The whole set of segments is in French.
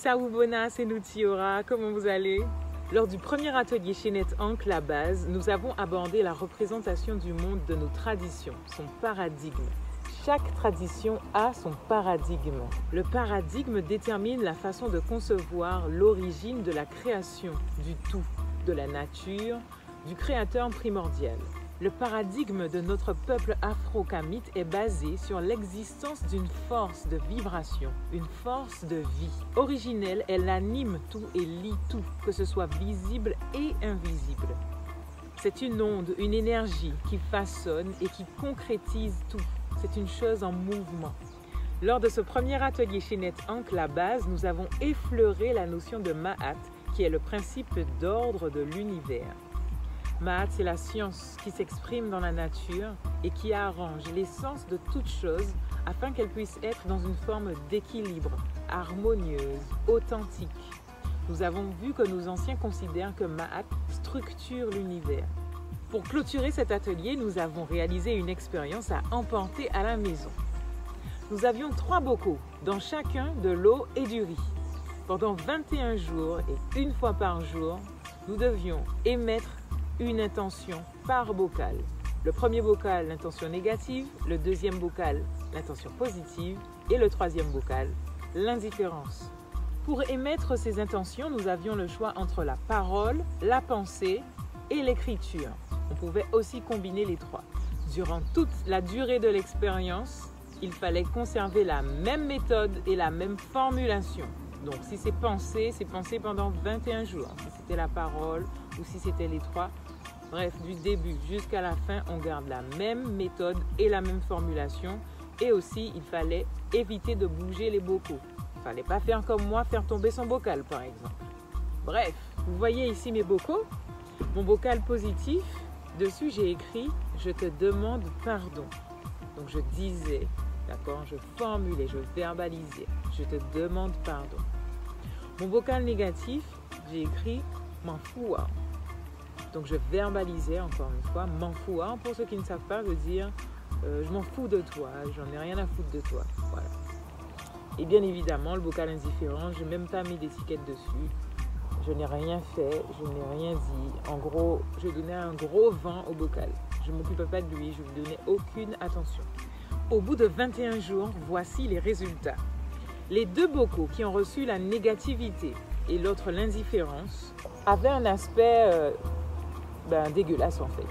Sawubona, c'est Nutiora, comment vous allez? Lors du premier atelier chez NetAnk, la base, nous avons abordé la représentation du monde de nos traditions, son paradigme. Chaque tradition a son paradigme. Le paradigme détermine la façon de concevoir l'origine de la création, du tout, de la nature, du créateur primordial. Le paradigme de notre peuple afro-kamite est basé sur l'existence d'une force de vibration, une force de vie. Originelle, elle anime tout et lie tout, que ce soit visible et invisible. C'est une onde, une énergie qui façonne et qui concrétise tout. C'est une chose en mouvement. Lors de ce premier atelier chez NetAnk, la base, nous avons effleuré la notion de Ma'at, qui est le principe d'ordre de l'univers. Ma'at, c'est la science qui s'exprime dans la nature et qui arrange l'essence de toute chose afin qu'elle puisse être dans une forme d'équilibre, harmonieuse, authentique. Nous avons vu que nos anciens considèrent que Ma'at structure l'univers. Pour clôturer cet atelier, nous avons réalisé une expérience à emporter à la maison. Nous avions 3 bocaux, dans chacun de l'eau et du riz. Pendant 21 jours et une fois par jour, nous devions émettre une intention par bocal. Le premier bocal, l'intention négative, le deuxième bocal, l'intention positive et le troisième bocal, l'indifférence. Pour émettre ces intentions, nous avions le choix entre la parole, la pensée et l'écriture. On pouvait aussi combiner les 3. Durant toute la durée de l'expérience, il fallait conserver la même méthode et la même formulation. Donc si c'est pensé pendant 21 jours. Si c'était la parole ou si c'était les 3. Bref, du début jusqu'à la fin, on garde la même méthode et la même formulation. Et aussi, il fallait éviter de bouger les bocaux. Il ne fallait pas faire comme moi, faire tomber son bocal par exemple. Bref, vous voyez ici mes bocaux. Mon bocal positif, dessus j'ai écrit « Je te demande pardon ». Donc je disais, d'accord, je formulais, je verbalisais « Je te demande pardon ». Mon bocal négatif, j'ai écrit « M'en fous ». Donc je verbalisais encore une fois « M'en fous ». Pour ceux qui ne savent pas, veut dire je m'en fous de toi, j'en ai rien à foutre de toi. Voilà. Et bien évidemment, le bocal indifférent, je n'ai même pas mis d'étiquette dessus. Je n'ai rien fait, je n'ai rien dit. En gros, je donnais un gros vent au bocal. Je ne m'occupais pas de lui, je ne lui donnais aucune attention. Au bout de 21 jours, voici les résultats. Les 2 bocaux qui ont reçu la négativité et l'autre l'indifférence avaient un aspect dégueulasse en fait.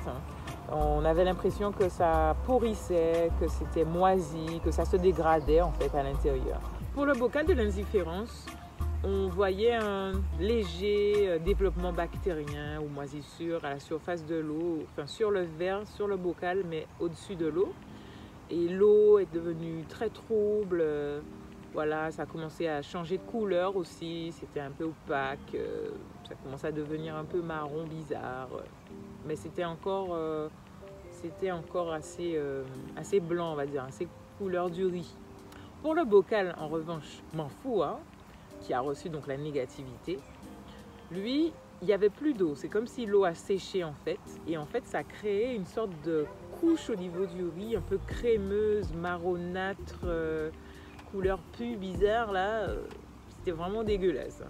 On avait l'impression que ça pourrissait, que c'était moisi, que ça se dégradait en fait à l'intérieur. Pour le bocal de l'indifférence, on voyait un léger développement bactérien ou moisissure à la surface de l'eau, enfin sur le verre, sur le bocal, mais au-dessus de l'eau. Et l'eau est devenue très trouble. Voilà, ça a commencé à changer de couleur aussi. C'était un peu opaque. Ça commençait à devenir un peu marron bizarre. Mais c'était encore assez blanc, on va dire, assez couleur du riz. Pour le bocal, en revanche, m'en fous, qui a reçu donc la négativité, lui, il n'y avait plus d'eau. C'est comme si l'eau a séché en fait. Et en fait, ça a créé une sorte de couche au niveau du riz, un peu crémeuse, marronâtre, couleur pue, bizarre là. C'était vraiment dégueulasse.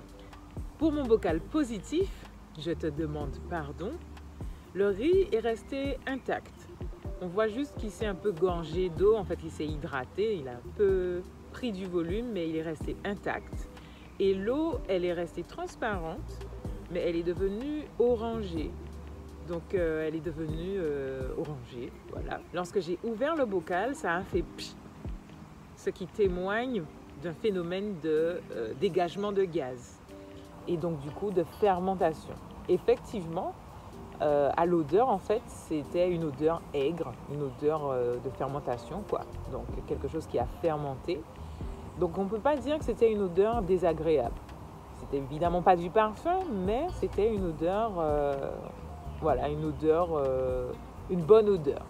Pour mon bocal positif, je te demande pardon, le riz est resté intact. On voit juste qu'il s'est un peu gorgé d'eau. En fait, il s'est hydraté, il a un peu pris du volume, mais il est resté intact. Et l'eau, elle est restée transparente, mais elle est devenue orangée. Donc, elle est devenue orangée, voilà. Lorsque j'ai ouvert le bocal, ça a fait psh, ce qui témoigne d'un phénomène de dégagement de gaz. Et donc, du coup, de fermentation. Effectivement, à l'odeur, en fait, c'était une odeur aigre, une odeur de fermentation, quoi. Donc, quelque chose qui a fermenté. Donc, on ne peut pas dire que c'était une odeur désagréable. C'était évidemment pas du parfum, mais c'était une odeur, une bonne odeur.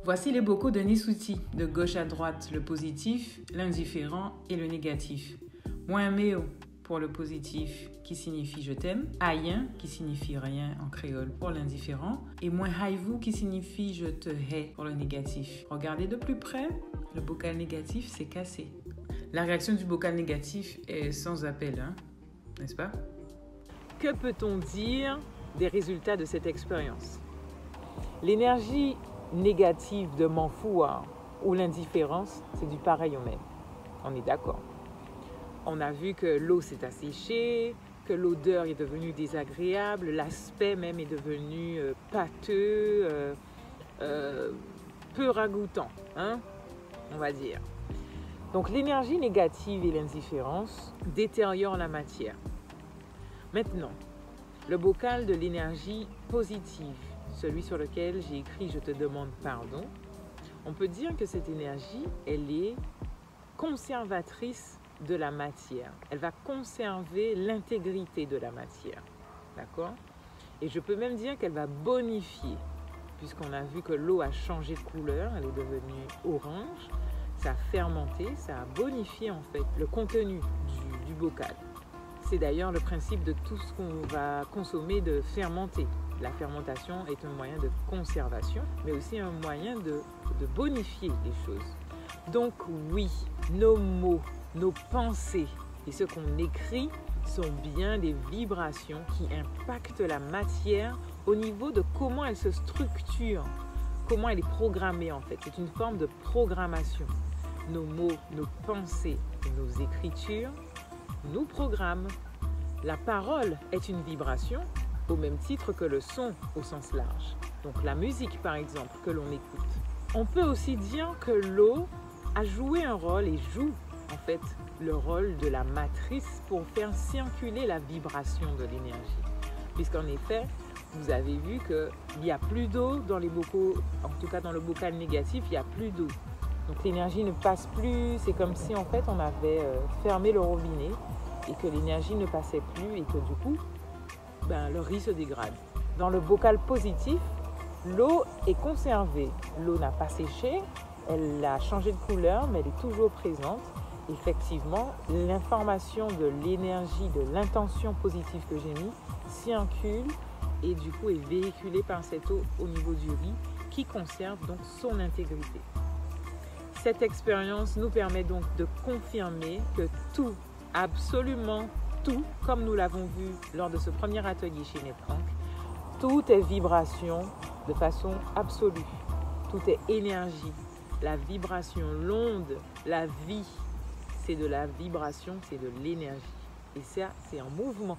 Voici les bocaux de Nisuti, de gauche à droite, le positif, l'indifférent et le négatif. Moins meo pour le positif, qui signifie je t'aime, ayen, qui signifie rien en créole pour l'indifférent, et moins haivu, qui signifie je te hais pour le négatif. Regardez de plus près, le bocal négatif s'est cassé. La réaction du bocal négatif est sans appel, hein, n'est-ce pas? Que peut-on dire des résultats de cette expérience? L'énergie négative de m'en foutre ou l'indifférence, c'est du pareil au même. On est d'accord. On a vu que l'eau s'est asséchée, que l'odeur est devenue désagréable, l'aspect même est devenu pâteux, peu ragoûtant, hein, on va dire. Donc l'énergie négative et l'indifférence détériorent la matière. Maintenant, le bocal de l'énergie positive, celui sur lequel j'ai écrit « Je te demande pardon », on peut dire que cette énergie, elle est conservatrice de la matière. Elle va conserver l'intégrité de la matière. D'accord? Et je peux même dire qu'elle va bonifier, puisqu'on a vu que l'eau a changé de couleur, elle est devenue orange, ça a fermenté, ça a bonifié en fait le contenu du bocal. C'est d'ailleurs le principe de tout ce qu'on va consommer de fermenter. La fermentation est un moyen de conservation, mais aussi un moyen de bonifier les choses. Donc oui, nos mots, nos pensées et ce qu'on écrit sont bien des vibrations qui impactent la matière au niveau de comment elle se structure, comment elle est programmée en fait. C'est une forme de programmation. Nos mots, nos pensées et nos écritures nous programment. La parole est une vibration au même titre que le son au sens large. Donc la musique par exemple que l'on écoute. On peut aussi dire que l'eau a joué un rôle et joue en fait le rôle de la matrice pour faire circuler la vibration de l'énergie. Puisqu'en effet, vous avez vu qu'il n'y a plus d'eau dans les bocaux, en tout cas dans le bocal négatif, il n'y a plus d'eau. Donc l'énergie ne passe plus, c'est comme si en fait on avait fermé le robinet et que l'énergie ne passait plus et que du coup, le riz se dégrade. Dans le bocal positif, l'eau est conservée. L'eau n'a pas séché, elle a changé de couleur, mais elle est toujours présente. Effectivement, l'information de l'énergie, de l'intention positive que j'ai mis circule et du coup est véhiculée par cette eau au niveau du riz qui conserve donc son intégrité. Cette expérience nous permet donc de confirmer que tout, absolument tout, comme nous l'avons vu lors de ce premier atelier chez Netrank, tout est vibration de façon absolue. Tout est énergie. La vibration, l'onde, la vie, c'est de la vibration, c'est de l'énergie. Et ça, c'est en mouvement.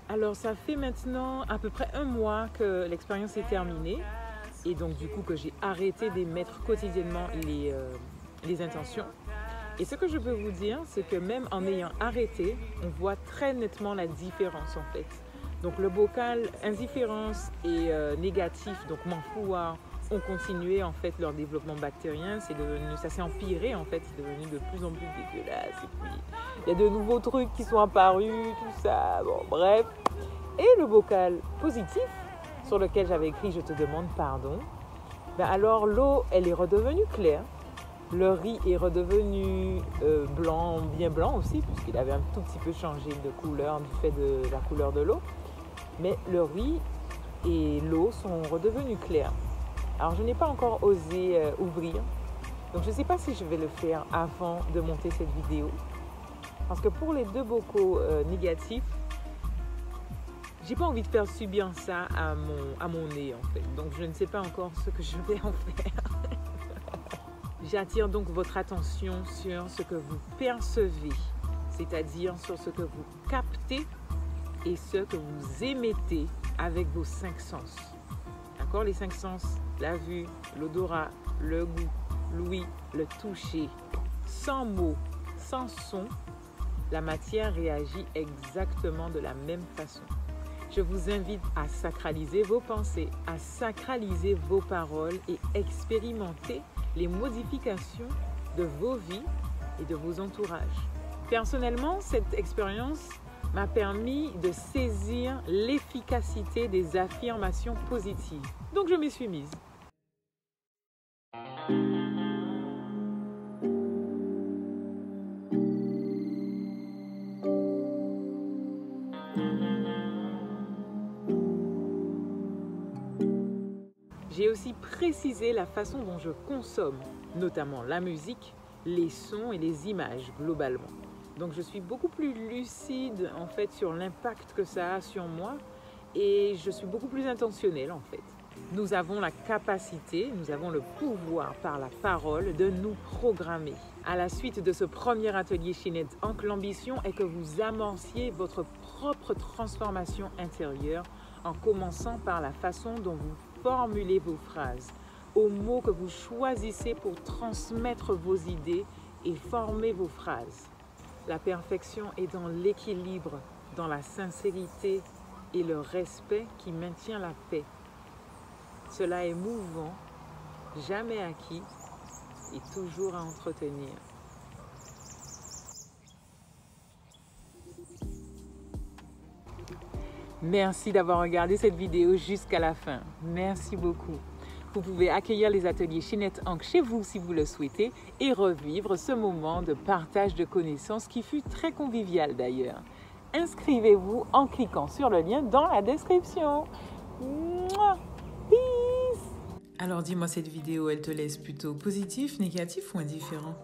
Alors ça fait maintenant à peu près un mois que l'expérience est terminée et donc du coup que j'ai arrêté d'émettre quotidiennement les intentions. Et ce que je peux vous dire, c'est que même en ayant arrêté, on voit très nettement la différence en fait. Donc le bocal indifférence et négatif, donc m'enfouir, ont continué en fait leur développement bactérien. Ça s'est empiré en fait, c'est devenu de plus en plus dégueulasse. Et puis il y a de nouveaux trucs qui sont apparus, tout ça, bon bref. Et le bocal positif, sur lequel j'avais écrit « Je te demande pardon », alors l'eau, elle est redevenue claire. Le riz est redevenu blanc, bien blanc aussi, puisqu'il avait un tout petit peu changé de couleur du fait de la couleur de l'eau. Mais le riz et l'eau sont redevenus clairs. Alors, je n'ai pas encore osé ouvrir. Donc, je ne sais pas si je vais le faire avant de monter cette vidéo. Parce que pour les deux bocaux négatifs, j'ai pas envie de faire subir ça à mon nez en fait. Donc, je ne sais pas encore ce que je vais en faire. J'attire donc votre attention sur ce que vous percevez, c'est-à-dire sur ce que vous captez et ce que vous émettez avec vos 5 sens. D'accord? Les 5 sens, la vue, l'odorat, le goût, l'ouïe, le toucher. Sans mots, sans son, la matière réagit exactement de la même façon. Je vous invite à sacraliser vos pensées, à sacraliser vos paroles et expérimenter les modifications de vos vies et de vos entourages. Personnellement, cette expérience m'a permis de saisir l'efficacité des affirmations positives. Donc je m'y suis mise. J'ai aussi précisé la façon dont je consomme, notamment la musique, les sons et les images globalement. Donc je suis beaucoup plus lucide en fait sur l'impact que ça a sur moi et je suis beaucoup plus intentionnelle en fait. Nous avons la capacité, nous avons le pouvoir par la parole de nous programmer. À la suite de ce premier atelier chez NetAnk, l'ambition est que vous amorciez votre propre transformation intérieure en commençant par la façon dont vous formulez vos phrases, aux mots que vous choisissez pour transmettre vos idées et former vos phrases. La perfection est dans l'équilibre, dans la sincérité et le respect qui maintient la paix. Cela est mouvant, jamais acquis et toujours à entretenir. Merci d'avoir regardé cette vidéo jusqu'à la fin. Merci beaucoup. Vous pouvez accueillir les ateliers chez NetAnk chez vous si vous le souhaitez et revivre ce moment de partage de connaissances qui fut très convivial d'ailleurs. Inscrivez-vous en cliquant sur le lien dans la description. Peace! Alors dis-moi, cette vidéo, elle te laisse plutôt positif, négatif ou indifférent?